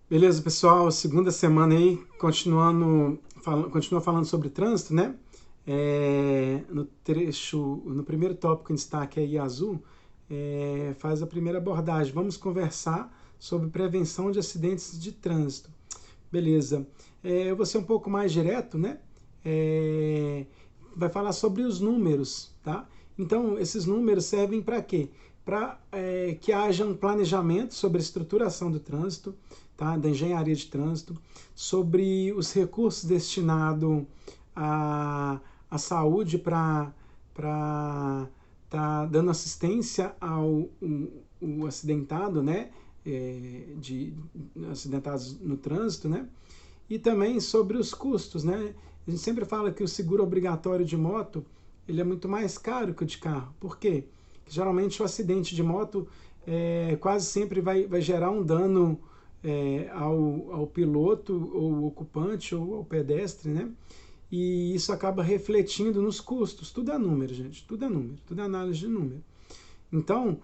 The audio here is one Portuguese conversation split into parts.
Beleza, pessoal? Segunda semana aí, continua falando sobre trânsito, né? No primeiro tópico em destaque aí, azul, faz a primeira abordagem. Vamos conversar sobre prevenção de acidentes de trânsito. Beleza. Eu vou ser um pouco mais direto, né? Vai falar sobre os números, tá? Então, esses números servem para quê? Para que haja um planejamento sobre a estruturação do trânsito, tá? Da engenharia de trânsito, sobre os recursos destinados à saúde para tá dando assistência ao o acidentado, né? De acidentados no trânsito, né? E também sobre os custos, né? A gente sempre fala que o seguro obrigatório de moto ele é muito mais caro que o de carro. Por quê? Porque, geralmente o acidente de moto quase sempre vai gerar um dano ao piloto, ou ocupante, ou ao pedestre, né? E isso acaba refletindo nos custos. Tudo é número, gente. Tudo é número. Tudo é análise de número. Então,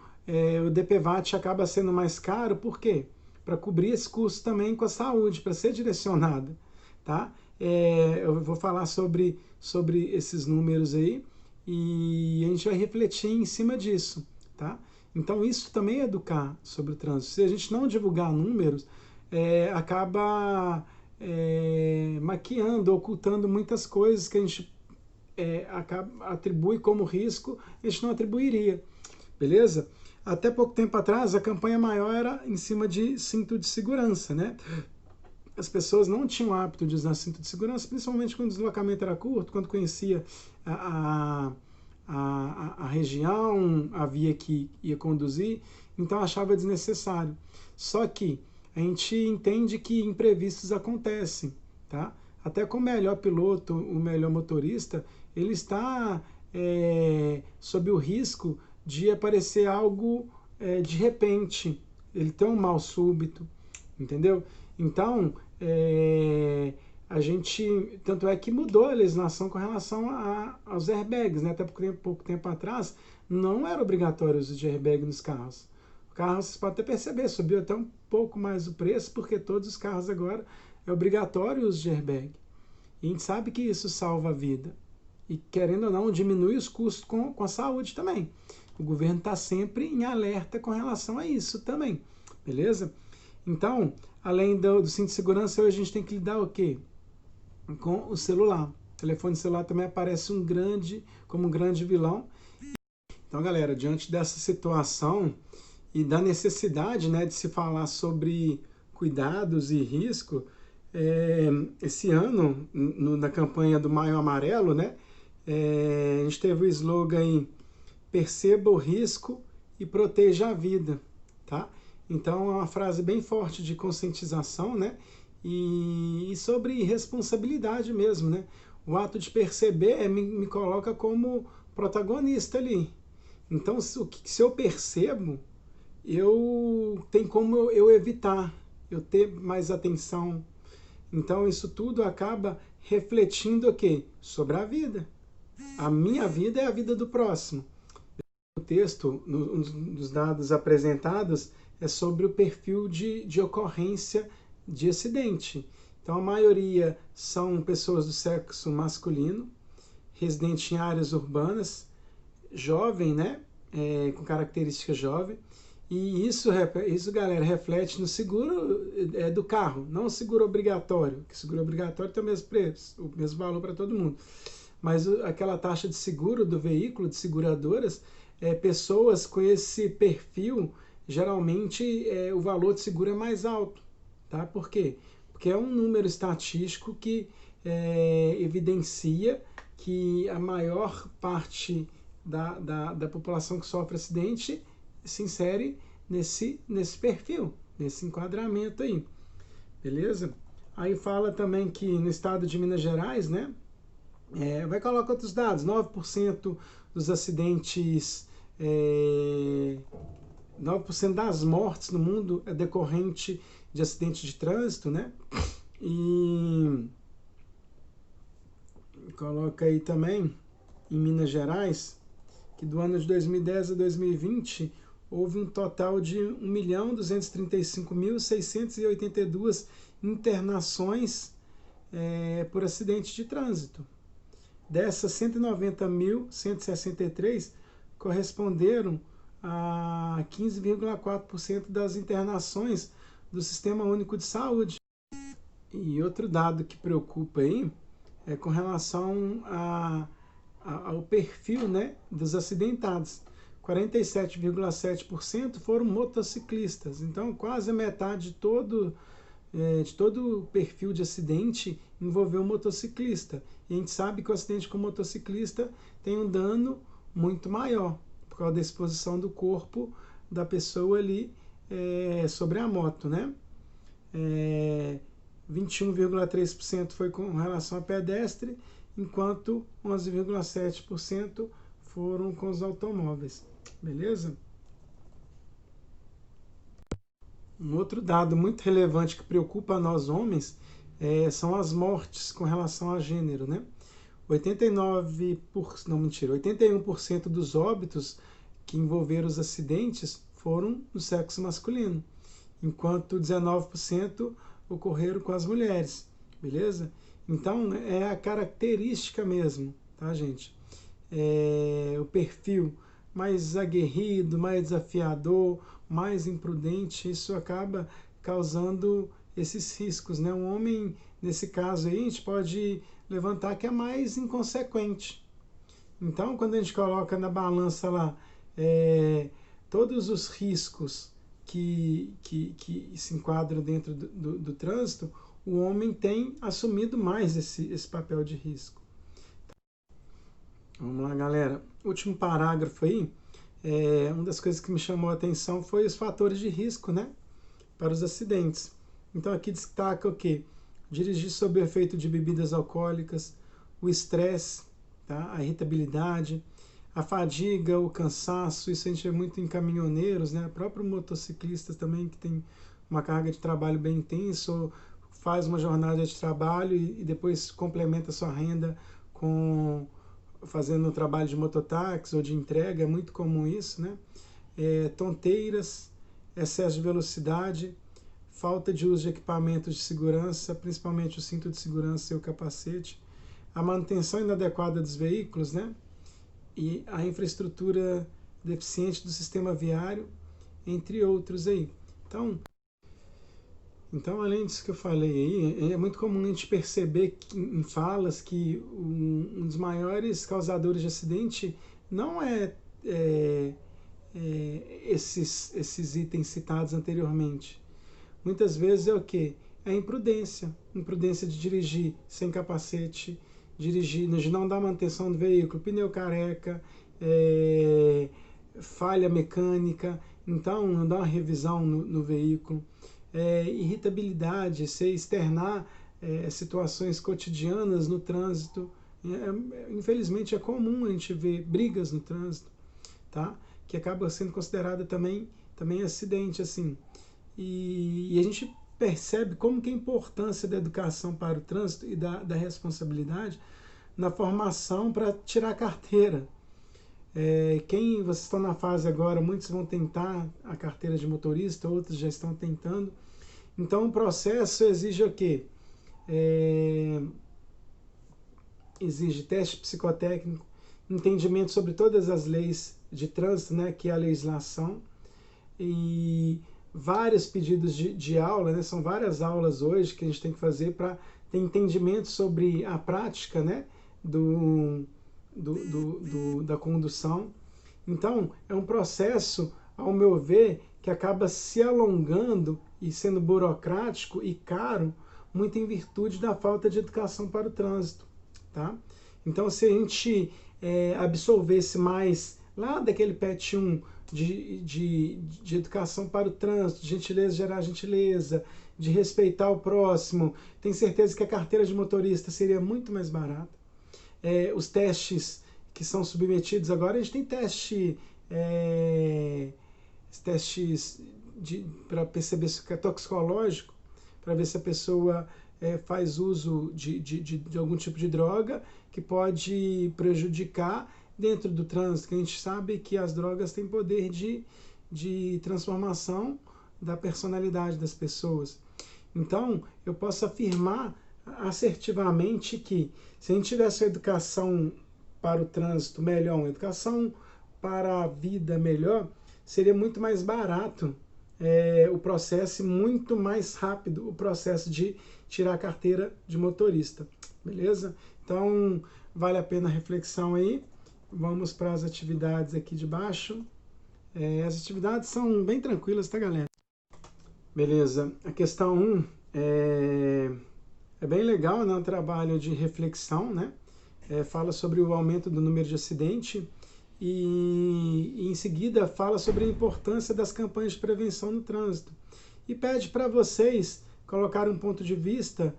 o DPVAT acaba sendo mais caro, por quê? Para cobrir esse custo também com a saúde, para ser direcionada, tá? Eu vou falar sobre esses números aí e a gente vai refletir em cima disso, tá? Então, isso também é educar sobre o trânsito. Se a gente não divulgar números, acaba maquiando, ocultando muitas coisas que a gente atribui como risco, a gente não atribuiria. Beleza? Até pouco tempo atrás, a campanha maior era em cima de cinto de segurança, né? As pessoas não tinham hábito de usar cinto de segurança, principalmente quando o deslocamento era curto, quando conhecia a região, a via que ia conduzir, então achava desnecessário. Só que a gente entende que imprevistos acontecem, tá? Até com o melhor piloto, o melhor motorista, ele está sob o risco de aparecer algo de repente, ele tem um mal súbito, entendeu? Então, a gente, tanto é que mudou a legislação com relação aos airbags, né? Até pouco tempo atrás, não era obrigatório o uso de airbag nos carros. O carro, vocês podem até perceber, subiu até um pouco mais o preço, porque todos os carros agora é obrigatório o uso de airbag. E a gente sabe que isso salva a vida. E, querendo ou não, diminui os custos com a saúde também. O governo está sempre em alerta com relação a isso também, beleza? Então, além do cinto de segurança, hoje a gente tem que lidar o quê? Com o celular. O telefone celular também aparece como um grande vilão. Então, galera, diante dessa situação e da necessidade, né, de se falar sobre cuidados e risco, esse ano, na campanha do Maio Amarelo, né, a gente teve o slogan perceba o risco e proteja a vida, tá? Então é uma frase bem forte de conscientização, né? E sobre responsabilidade mesmo, né? O ato de perceber me coloca como protagonista ali. Então, se eu percebo, eu tem como eu evitar, eu ter mais atenção. Então, isso tudo acaba refletindo o quê? Sobre a vida. A minha vida é a vida do próximo. O texto, nos dados apresentados, é sobre o perfil de ocorrência de acidente. Então, a maioria são pessoas do sexo masculino, residente em áreas urbanas, jovem, né? Com característica jovem. E isso, galera, reflete no seguro do carro, não o seguro obrigatório, que seguro obrigatório tem o mesmo preço, o mesmo valor para todo mundo. Mas aquela taxa de seguro do veículo, de seguradoras, pessoas com esse perfil, geralmente o valor de seguro é mais alto. Tá? Por quê? Porque é um número estatístico que evidencia que a maior parte da população que sofre acidente se insere nesse perfil, nesse enquadramento aí. Beleza? Aí fala também que no estado de Minas Gerais, né? Vai colocar outros dados, 9% dos acidentes, 9% das mortes no mundo é decorrente de acidente de trânsito, né? E coloca aí também, em Minas Gerais, que do ano de 2010 a 2020, houve um total de 1.235.682 internações por acidente de trânsito. Dessas, 190.163 corresponderam a 15,4% das internações do Sistema Único de Saúde. E outro dado que preocupa aí é com relação ao perfil, né, dos acidentados. 47,7% foram motociclistas. Então, quase a metade de todo o perfil de acidente envolveu motociclista. E a gente sabe que o acidente com motociclista tem um dano muito maior, por causa da exposição do corpo da pessoa ali sobre a moto, né? 21,3% foi com relação a pedestre, enquanto 11,7% foram com os automóveis. Beleza? Um outro dado muito relevante que preocupa nós homens são as mortes com relação a gênero, né? 81% dos óbitos que envolveram os acidentes foram no sexo masculino, enquanto 19% ocorreram com as mulheres, beleza? Então, é a característica mesmo, tá, gente? O perfil mais aguerrido, mais desafiador, mais imprudente, isso acaba causando esses riscos, né? Um homem, nesse caso aí, a gente pode levantar que é mais inconsequente. Então, quando a gente coloca na balança lá todos os riscos que se enquadram dentro do trânsito, o homem tem assumido mais esse papel de risco. Vamos lá, galera. Último parágrafo aí. Uma das coisas que me chamou a atenção foi os fatores de risco, né, para os acidentes. Então aqui destaca o quê? Dirigir sob o efeito de bebidas alcoólicas, o estresse, tá? A irritabilidade, a fadiga, o cansaço. Isso a gente vê muito em caminhoneiros, né? Próprios motociclistas também, que tem uma carga de trabalho bem intensa, ou faz uma jornada de trabalho e depois complementa sua renda fazendo um trabalho de mototáxi ou de entrega. É muito comum isso, né? Tonteiras, excesso de velocidade, falta de uso de equipamentos de segurança, principalmente o cinto de segurança e o capacete, a manutenção inadequada dos veículos, né? E a infraestrutura deficiente do sistema viário, entre outros aí. Então, além disso que eu falei aí, é muito comum a gente perceber em falas que um dos maiores causadores de acidente não esses itens citados anteriormente. Muitas vezes é o quê? É a imprudência. Imprudência de dirigir sem capacete, de não dar manutenção do veículo, pneu careca, falha mecânica, então não dá uma revisão no veículo. Irritabilidade, se externar situações cotidianas no trânsito. Infelizmente é comum a gente ver brigas no trânsito, tá? Que acaba sendo considerada também acidente, assim. E a gente percebe como que a importância da educação para o trânsito e da responsabilidade na formação para tirar a carteira. Vocês estão na fase agora, muitos vão tentar a carteira de motorista, outros já estão tentando. Então o processo exige o quê? Exige teste psicotécnico, entendimento sobre todas as leis de trânsito, né, que é a legislação, e vários pedidos de aula, né, são várias aulas hoje que a gente tem que fazer para ter entendimento sobre a prática, né, da condução. Então, é um processo, ao meu ver, que acaba se alongando e sendo burocrático e caro, muito em virtude da falta de educação para o trânsito, tá? Então, se a gente absorvesse mais lá daquele PET 1 de educação para o trânsito, de gentileza gerar gentileza, de respeitar o próximo, tenho certeza que a carteira de motorista seria muito mais barata. Os testes que são submetidos agora, a gente tem testes para perceber se é toxicológico, para ver se a pessoa faz uso de algum tipo de droga que pode prejudicar dentro do trânsito, que a gente sabe que as drogas têm poder de de transformação da personalidade das pessoas. Então, eu posso afirmar assertivamente que se a gente tivesse uma educação para o trânsito melhor, uma educação para a vida melhor, seria muito mais barato o processo, muito mais rápido o processo de tirar a carteira de motorista, beleza? Então, vale a pena a reflexão aí. Vamos para as atividades aqui de baixo. As atividades são bem tranquilas, tá, galera? Beleza. A questão 1 é bem legal, né? Um trabalho de reflexão, né? Fala sobre o aumento do número de acidente e em seguida fala sobre a importância das campanhas de prevenção no trânsito. E pede para vocês colocarem um ponto de vista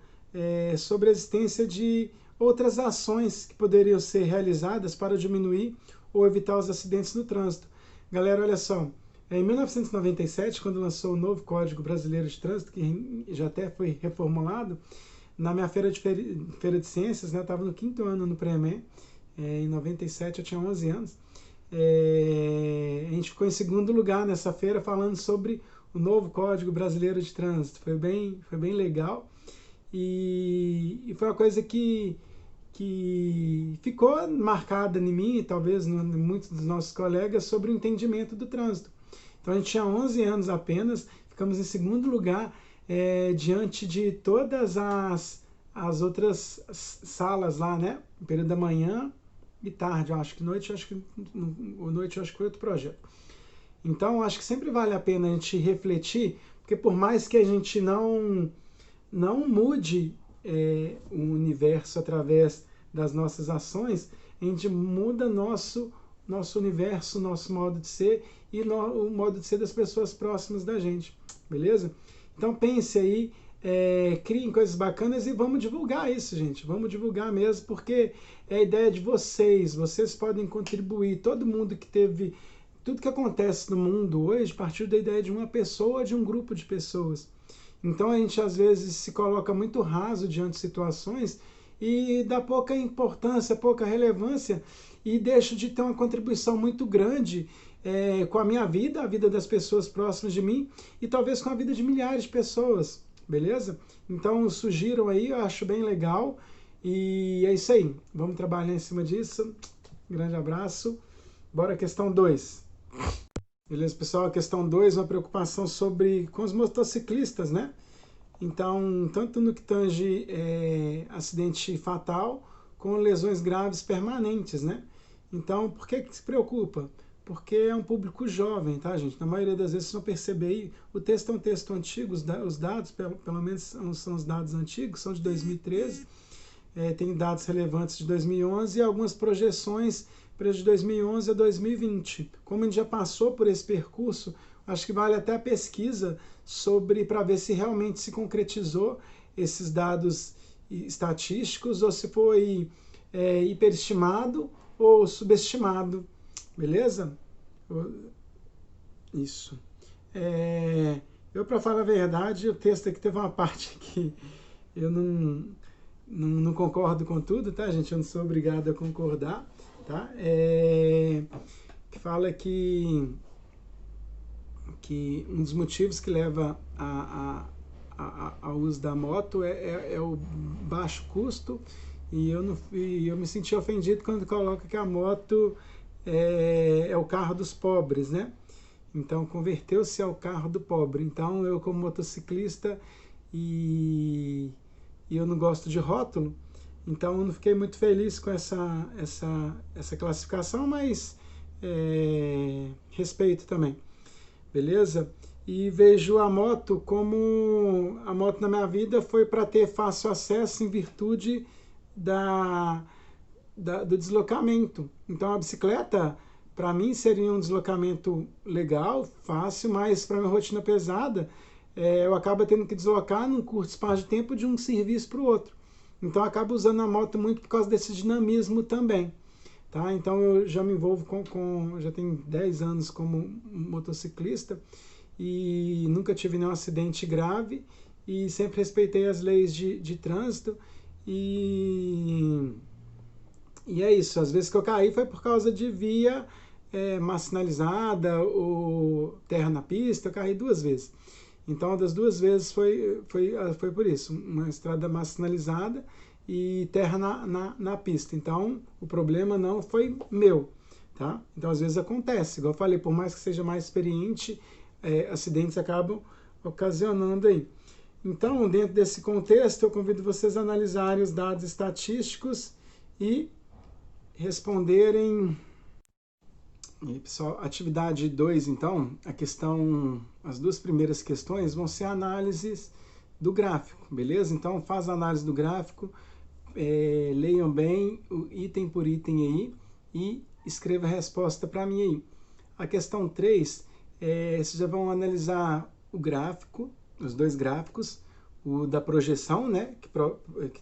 sobre a existência de outras ações que poderiam ser realizadas para diminuir ou evitar os acidentes no trânsito. Galera, olha só, em 1997, quando lançou o novo Código Brasileiro de Trânsito, que já até foi reformulado, na minha feira de ciências, né, eu estava no 5º ano no Pré-EMEM, em 97 eu tinha 11 anos, a gente ficou em 2º lugar nessa feira falando sobre o novo Código Brasileiro de Trânsito. Foi bem legal e foi uma coisa que ficou marcada em mim e talvez em muitos dos nossos colegas sobre o entendimento do trânsito. Então a gente tinha 11 anos apenas, ficamos em 2º lugar diante de todas as outras salas lá, né? No período da manhã e tarde, eu acho que noite eu acho que foi outro projeto. Então acho que sempre vale a pena a gente refletir, porque por mais que a gente não mude o universo através das nossas ações, a gente muda nosso universo, nosso modo de ser e o modo de ser das pessoas próximas da gente, beleza? Então pense aí, criem coisas bacanas e vamos divulgar isso, gente. Vamos divulgar mesmo, porque é a ideia de vocês. Vocês podem contribuir. Todo mundo que teve... Tudo que acontece no mundo hoje partiu da ideia de uma pessoa, de um grupo de pessoas. Então a gente às vezes se coloca muito raso diante de situações e dá pouca importância, pouca relevância e deixo de ter uma contribuição muito grande com a minha vida, a vida das pessoas próximas de mim e talvez com a vida de milhares de pessoas, beleza? Então sugiram aí, eu acho bem legal e é isso aí. Vamos trabalhar em cima disso. Grande abraço. Bora, questão 2. Beleza, pessoal? A questão 2 é uma preocupação com os motociclistas, né? Então, tanto no que tange acidente fatal, com lesões graves permanentes, né? Então, por que se preocupa? Porque é um público jovem, tá, gente? Na maioria das vezes, vocês vão perceber aí, o texto é um texto antigo, os dados, pelo menos são os dados antigos, são de 2013, tem dados relevantes de 2011 e algumas projeções para de 2011 a 2020. Como a gente já passou por esse percurso, acho que vale até a pesquisa para ver se realmente se concretizou esses dados estatísticos ou se foi hiperestimado ou subestimado, beleza? Isso. Eu, para falar a verdade, o texto aqui teve uma parte que eu não concordo com tudo, tá, gente? Eu não sou obrigado a concordar, tá? Que fala que um dos motivos que leva ao uso da moto é o baixo custo e eu me senti ofendido quando coloca que a moto é o carro dos pobres, né? Então converteu-se ao carro do pobre. Então eu, como motociclista e eu não gosto de rótulo, então eu não fiquei muito feliz com essa classificação, mas respeito também, beleza? E vejo a moto como... A moto na minha vida foi para ter fácil acesso em virtude do deslocamento. Então a bicicleta, para mim, seria um deslocamento legal, fácil, mas para minha rotina pesada, eu acabo tendo que deslocar num curto espaço de tempo de um serviço para o outro. Então eu acabo usando a moto muito por causa desse dinamismo também. Tá? Então eu já me envolvo já tenho 10 anos como motociclista e nunca tive nenhum acidente grave e sempre respeitei as leis de trânsito e é isso. Às vezes que eu caí foi por causa de via massa sinalizada ou terra na pista, eu carrei 2 vezes. Então, das 2 vezes foi por isso, uma estrada massa sinalizada e terra na pista. Então, o problema não foi meu, tá? Então, às vezes acontece, igual eu falei, por mais que seja mais experiente, acidentes acabam ocasionando aí. Então, dentro desse contexto, eu convido vocês a analisarem os dados estatísticos e responderem. E, pessoal, atividade 2, então, as 2 primeiras questões vão ser análises do gráfico, beleza? Então, faz a análise do gráfico, leiam bem o item por item aí e escreva a resposta para mim aí. A questão 3, vocês já vão analisar o gráfico, os 2 gráficos, o da projeção, né,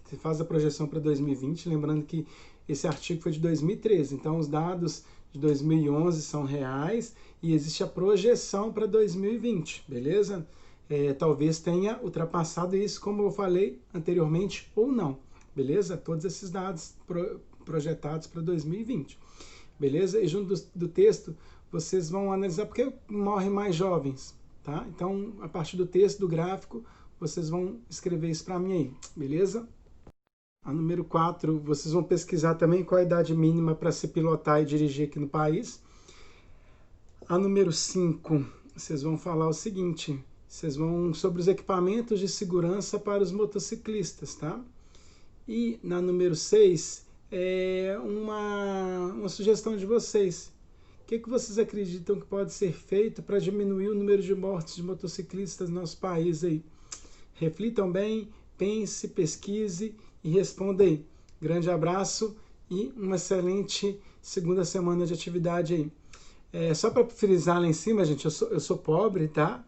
que faz a projeção para 2020, lembrando que esse artigo foi de 2013, então os dados de 2011 são reais e existe a projeção para 2020, beleza? Talvez tenha ultrapassado isso, como eu falei anteriormente, ou não, beleza? Todos esses dados projetados para 2020, beleza? E junto do texto, vocês vão analisar porque morrem mais jovens, tá? Então, a partir do texto, do gráfico, vocês vão escrever isso para mim aí, beleza? A número 4, vocês vão pesquisar também qual a idade mínima para se pilotar e dirigir aqui no país. A número 5, vocês vão falar o seguinte, vocês vão sobre os equipamentos de segurança para os motociclistas, tá? E na número 6, uma sugestão de vocês. O que vocês acreditam que pode ser feito para diminuir o número de mortes de motociclistas no nosso país aí? Reflitam bem, pense, pesquise e responda aí. Grande abraço e uma excelente segunda semana de atividade aí. Só para frisar lá em cima, gente, eu sou pobre, tá?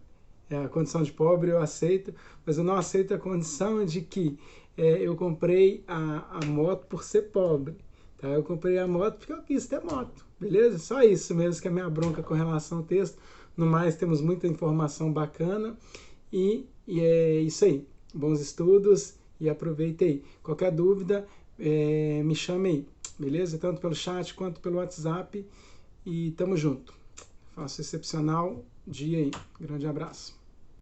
A condição de pobre eu aceito, mas eu não aceito a condição de que eu comprei a moto por ser pobre. Tá? Eu comprei a moto porque eu quis ter moto, beleza? Só isso mesmo que é a minha bronca com relação ao texto. No mais, temos muita informação bacana e é isso aí. Bons estudos e aproveite aí. Qualquer dúvida, me chame aí, beleza? Tanto pelo chat quanto pelo WhatsApp. E tamo junto. Faça um excepcional dia aí. Grande abraço.